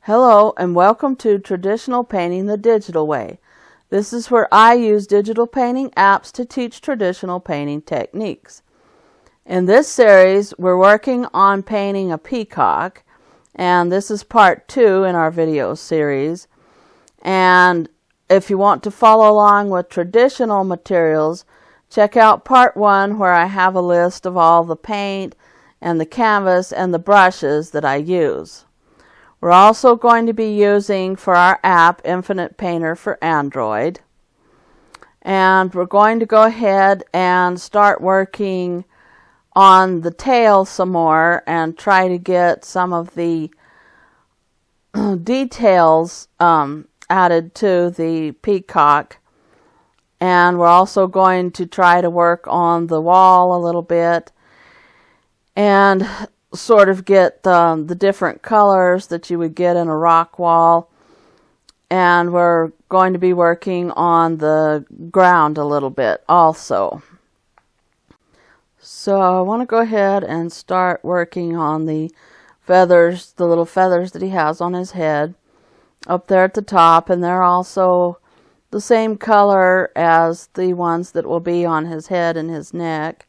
Hello and welcome to Traditional Painting the Digital Way. This is where I use digital painting apps to teach traditional painting techniques. In this series, we're working on painting a peacock, and this is part 2 in our video series. And if you want to follow along with traditional materials, check out part 1 where I have a list of all the paint and the canvas and the brushes that I use. We're also going to be using for our app Infinite Painter for Android. And we're going to go ahead and start working on the tail some more and try to get some of the details added to the peacock. And we're also going to try to work on the wall a little bit and sort of get the different colors that you would get in a rock wall. And we're going to be working on the ground a little bit also. So I want to go ahead and start working on the feathers, the little feathers that he has on his head up there at the top, and they're also the same color as the ones that will be on his head and his neck.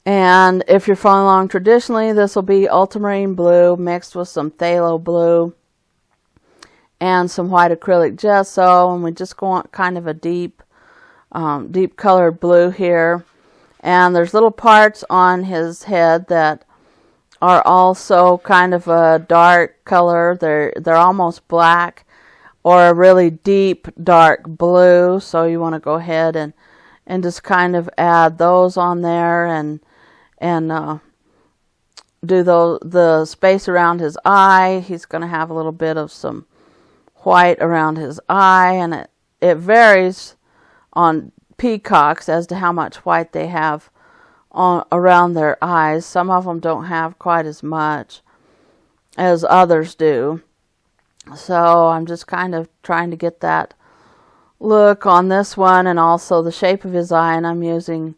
And if you're following along traditionally, this will be ultramarine blue mixed with some phthalo blue and some white acrylic gesso, and we just want kind of a deep colored blue here. And there's little parts on his head that are also kind of a dark color. They're almost black or a really deep dark blue, so you want to go ahead and just kind of add those on there and do the space around his eye. He's going to have a little bit of some white around his eye, and it varies on peacocks as to how much white they have around their eyes. Some of them don't have quite as much as others do. So I'm just kind of trying to get that look on this one, and also the shape of his eye. And I'm using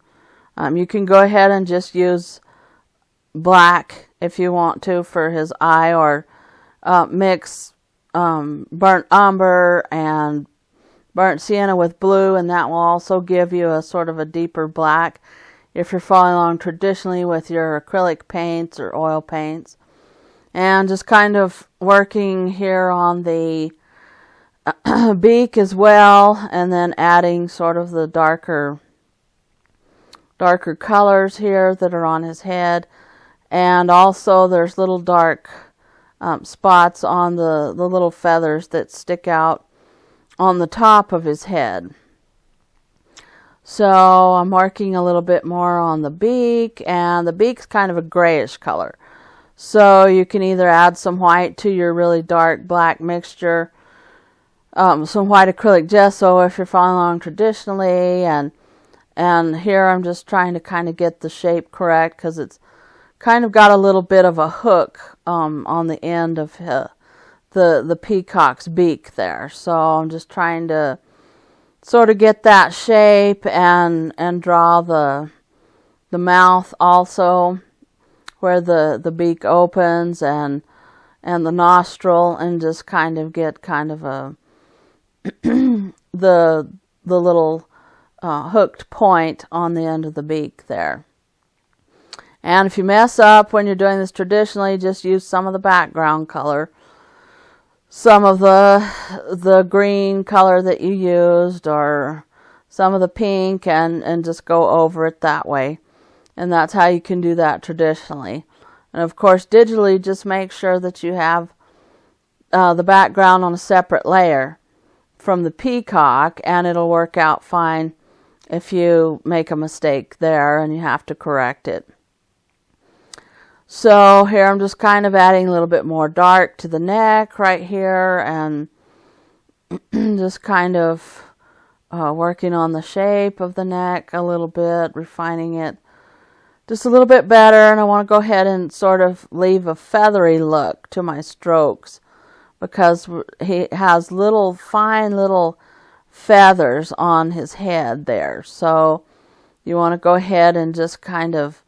you can go ahead and just use black if you want to for his eye, or mix burnt umber and burnt sienna with blue, and that will also give you a sort of a deeper black if you're following along traditionally with your acrylic paints or oil paints. And just kind of working here on the beak as well, and then adding sort of the darker colors here that are on his head. And also there's little dark spots on the little feathers that stick out on the top of his head. So I'm working a little bit more on the beak, and the beak's kind of a grayish color. So you can either add some white to your really dark black mixture, some white acrylic gesso if you're following along traditionally, and here I'm just trying to kind of get the shape correct because it's kind of got a little bit of a hook on the end of the peacock's beak there. So I'm just trying to sort of get that shape and draw the mouth also where the beak opens, and the nostril, and just kind of get kind of a the little hooked point on the end of the beak there. And if you mess up when you're doing this traditionally, just use some of the background color, some of the green color that you used, or some of the pink, and just go over it that way. And that's how you can do that traditionally. And of course digitally, just make sure that you have the background on a separate layer from the peacock, and it'll work out fine if you make a mistake there and you have to correct it. So here I'm just kind of adding a little bit more dark to the neck right here, and just kind of working on the shape of the neck a little bit, refining it just a little bit better. And I want to go ahead and sort of leave a feathery look to my strokes, because he has fine little feathers on his head there. So you want to go ahead and just kind of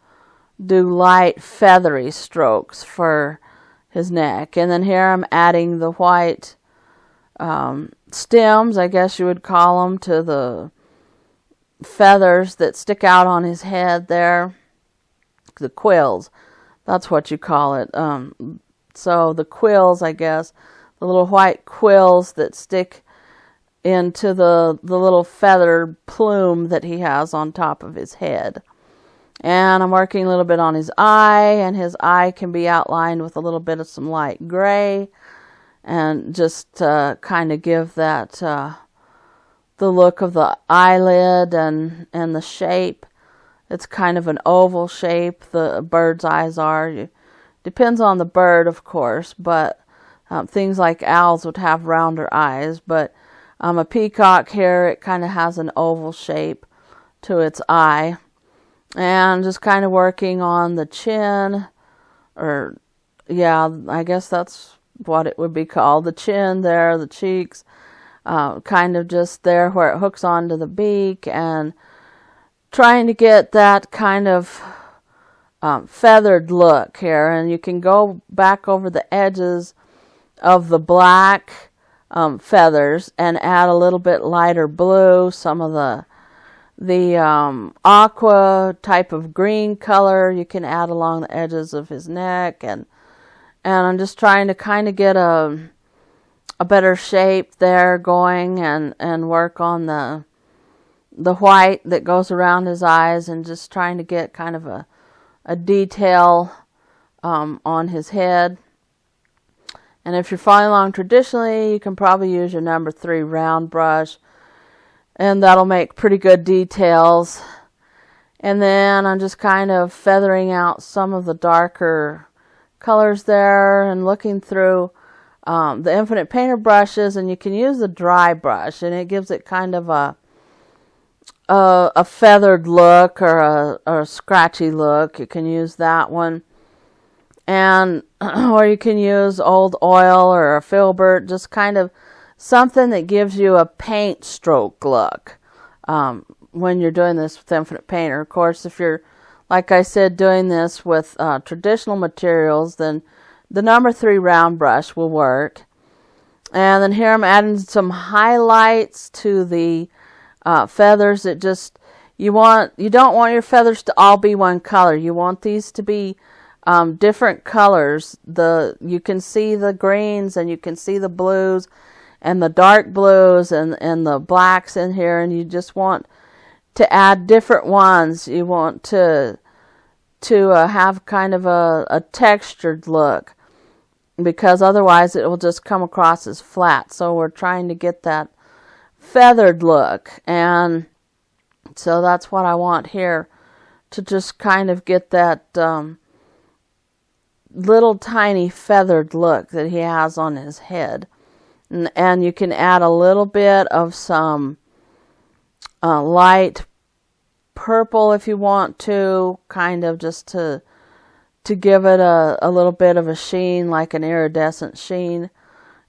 do light feathery strokes for his neck. And then here I'm adding the white stems, I guess you would call them, to the feathers that stick out on his head there. The quills, that's what you call it. So the quills, I guess, the little white quills that stick into the little feathered plume that he has on top of his head. And I'm working a little bit on his eye, and his eye can be outlined with a little bit of some light gray, and just kind of give that the look of the eyelid and the shape. It's kind of an oval shape, the bird's eyes are. Depends on the bird, of course, but things like owls would have rounder eyes. But a peacock here, it kind of has an oval shape to its eye. And just kind of working on the chin, or yeah, I guess that's what it would be called. The chin there, the cheeks, kind of just there where it hooks onto the beak, and trying to get that kind of feathered look here. And you can go back over the edges of the black feathers and add a little bit lighter blue, some of the aqua type of green color you can add along the edges of his neck, and I'm just trying to kind of get a better shape there going, and work on the white that goes around his eyes, and just trying to get kind of a detail on his head. And if you're following along traditionally, you can probably use your number 3 round brush, and that'll make pretty good details. And then I'm just kind of feathering out some of the darker colors there, and looking through the Infinite Painter brushes, and you can use the dry brush, and it gives it kind of a feathered look, or a scratchy look. You can use that one. And or you can use old oil or a filbert, just kind of something that gives you a paint stroke look when you're doing this with Infinite Painter. Of course, if you're, like I said, doing this with traditional materials, then the number 3 round brush will work. And then here I'm adding some highlights to the feathers. It just, you don't want your feathers to all be one color. You want these to be different colors. You can see the greens, and you can see the blues, and the dark blues, and the blacks in here, and you just want to add different ones. You want to have kind of a textured look, because otherwise it will just come across as flat. So we're trying to get that feathered look, and so that's what I want here, to just kind of get that little tiny feathered look that he has on his head. And you can add a little bit of some light purple if you want to, kind of just to give it a little bit of a sheen, like an iridescent sheen.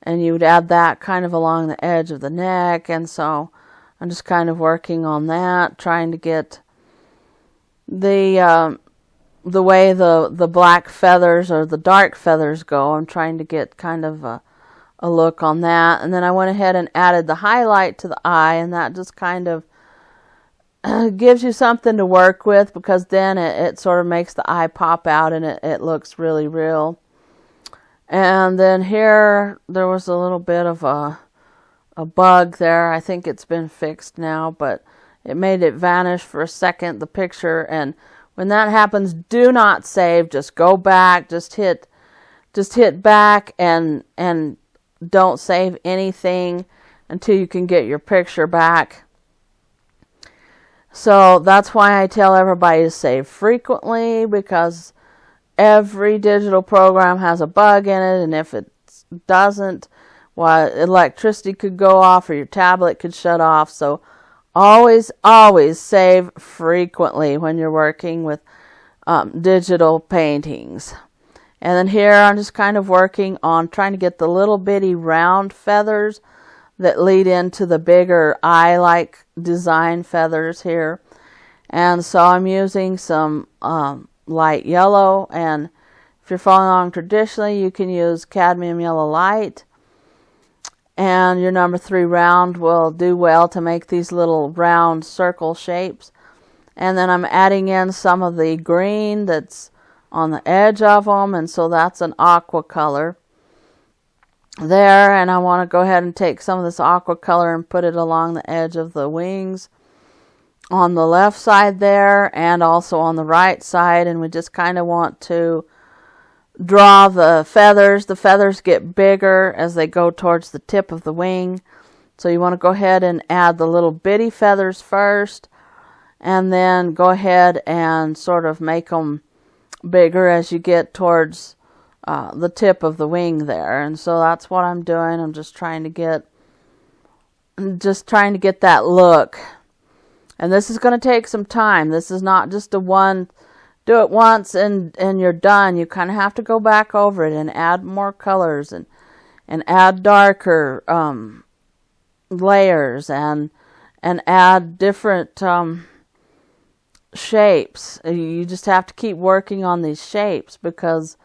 And you would add that kind of along the edge of the neck. And so I'm just kind of working on that, trying to get the way the black feathers or the dark feathers go. I'm trying to get kind of a look on that. And then I went ahead and added the highlight to the eye, and that just kind of gives you something to work with, because then it sort of makes the eye pop out, and it looks really real. And then here there was a little bit of a bug there. I think it's been fixed now, but it made it vanish for a second, the picture. And when that happens, do not save. Just go back. Just hit back, and don't save anything until you can get your picture back. So that's why I tell everybody to save frequently, because every digital program has a bug in it, and if it doesn't, well, electricity could go off, or your tablet could shut off. So always save frequently when you're working with digital paintings. And then here I'm just kind of working on trying to get the little bitty round feathers that lead into the bigger eye-like design feathers here. And so I'm using some light yellow, and If you're following along traditionally, you can use cadmium yellow light. And your number 3 round will do well to make these little round circle shapes. And then I'm adding in some of the green that's on the edge of them, and so that's an aqua color there. And I want to go ahead and take some of this aqua color and put it along the edge of the wings on the left side there, and also on the right side. And we just kind of want to draw the feathers. The feathers get bigger as they go towards the tip of the wing, so you want to go ahead and add the little bitty feathers first, and then go ahead and sort of make them bigger as you get towards the tip of the wing there. And so that's what I'm doing. I'm just trying to get that look. And this is going to take some time. This is not just a one, do it once and you're done. You kind of have to go back over it and add more colors and add darker layers and add different shapes. You just have to keep working on these shapes because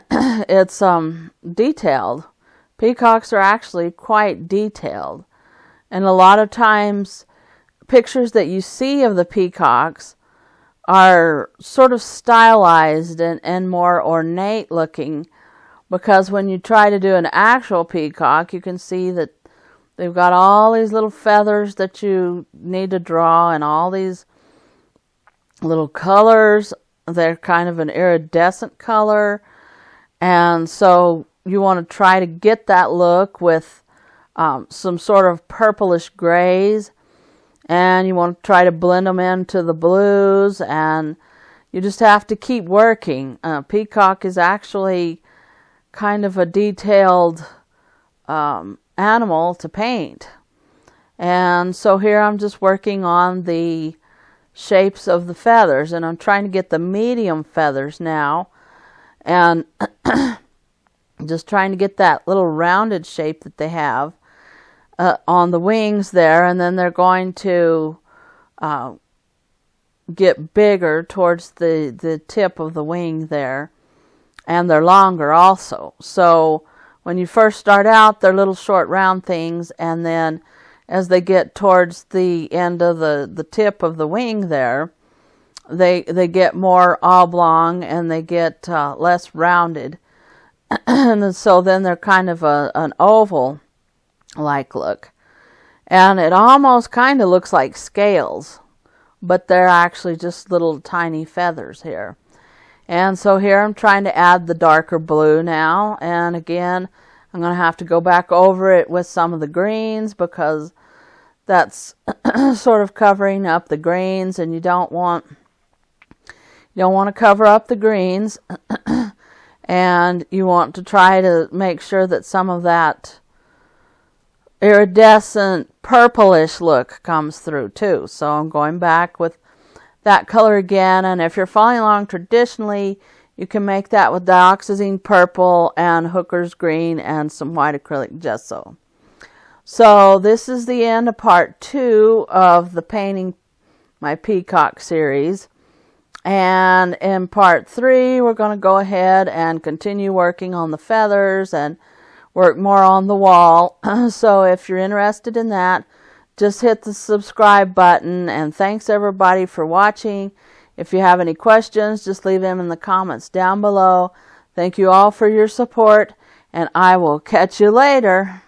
it's detailed. Peacocks are actually quite detailed. And a lot of times pictures that you see of the peacocks are sort of stylized and more ornate looking, because when you try to do an actual peacock, you can see that they've got all these little feathers that you need to draw and all these little colors. They're kind of an iridescent color, and so you want to try to get that look with some sort of purplish grays, and you want to try to blend them into the blues, and you just have to keep working. Peacock is actually kind of a detailed animal to paint. And so here I'm just working on the shapes of the feathers, and I'm trying to get the medium feathers now, and just trying to get that little rounded shape that they have on the wings there. And then they're going to get bigger towards the tip of the wing there, and they're longer also. So when you first start out, they're little short round things, and then as they get towards the end of the tip of the wing there, they get more oblong and they get less rounded. And so then they're kind of an oval like look, and it almost kind of looks like scales, but they're actually just little tiny feathers here. And so here I'm trying to add the darker blue now, and again I'm going to have to go back over it with some of the greens, because that's sort of covering up the greens, and you don't want to cover up the greens. And you want to try to make sure that some of that iridescent purplish look comes through too. So I'm going back with that color again, and if you're following along traditionally, you can make that with dioxazine purple and hooker's green and some white acrylic gesso. So this is the end of part 2 of the painting my peacock series. And in part 3, we're going to go ahead and continue working on the feathers and work more on the wall. So if you're interested in that, just hit the subscribe button. And thanks everybody for watching. If you have any questions, just leave them in the comments down below. Thank you all for your support, and I will catch you later.